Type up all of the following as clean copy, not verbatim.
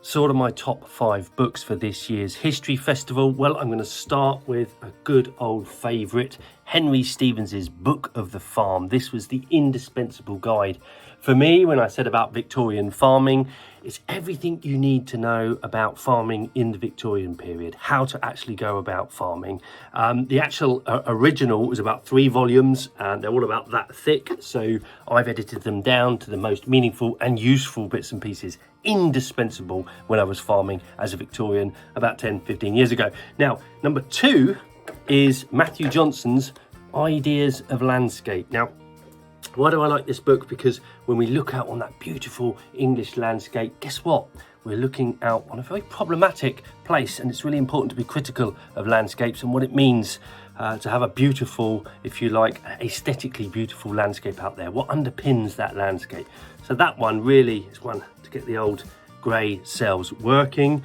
So what are my top 5 books for this year's History Festival? Well, I'm going to start with a good old favourite, Henry Stevens's Book of the Farm. This was the indispensable guide for me when I said about Victorian farming. It's everything you need to know about farming in the Victorian period, how to actually go about farming. The actual original was about 3 volumes and they're all about that thick. So I've edited them down to the most meaningful and useful bits and pieces, indispensable when I was farming as a Victorian about 10-15 years ago. Now, number 2 is Matthew Johnson's Ideas of Landscape. Now, why do I like this book? Because when we look out on that beautiful English landscape, guess what? We're looking out on a very problematic place, and it's really important to be critical of landscapes and what it means to have a beautiful, if you like, aesthetically beautiful landscape out there. What underpins that landscape? So that one really is one to get the old grey cells working.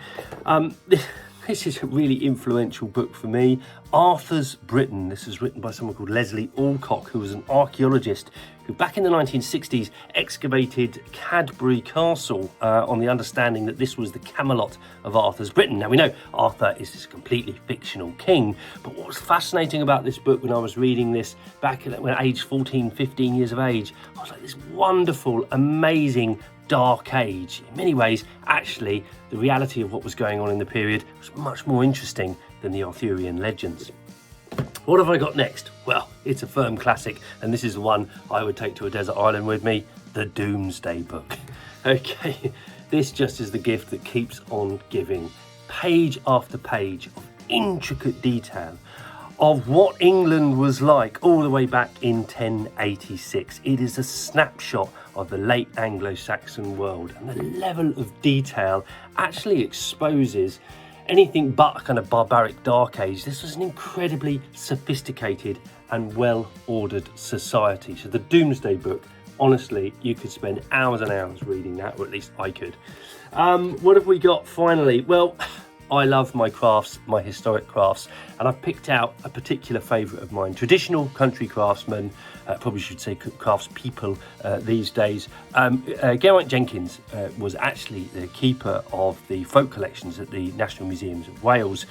This is a really influential book for me. Arthur's Britain. This is written by someone called Leslie Alcock, who was an archaeologist who back in the 1960s excavated Cadbury Castle on the understanding that this was the Camelot of Arthur's Britain. Now we know Arthur is this completely fictional king, but what was fascinating about this book when I was reading this back when age 14, 15 years of age, I was like, this wonderful, amazing dark age. In many ways, actually, the reality of what was going on in the period was much more interesting than the Arthurian legends. What have I got next? Well, it's a firm classic, and this is the one I would take to a desert island with me, the Doomsday Book. Okay, this just is the gift that keeps on giving. Page after page of intricate detail of what England was like all the way back in 1086. It is a snapshot of the late Anglo-Saxon world, and the level of detail actually exposes anything but a kind of barbaric dark age. This was an incredibly sophisticated and well-ordered society. So the Doomsday Book, honestly, you could spend hours and hours reading that, or at least I could. What have we got finally? Well, I love my crafts, my historic crafts, and I've picked out a particular favourite of mine, traditional country craftsman, probably should say craftspeople these days. Geraint Jenkins was actually the keeper of the folk collections at the National Museums of Wales,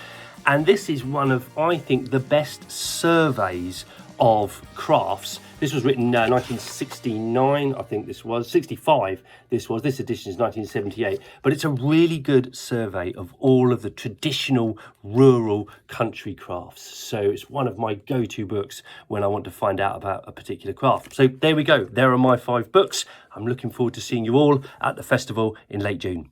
and this is one of, I think, the best surveys of crafts. This was written 1969, I think this was, 65 this edition is 1978, but it's a really good survey of all of the traditional rural country crafts. So it's one of my go-to books when I want to find out about a particular craft. So there we go, there are my 5 books. I'm looking forward to seeing you all at the festival in late June.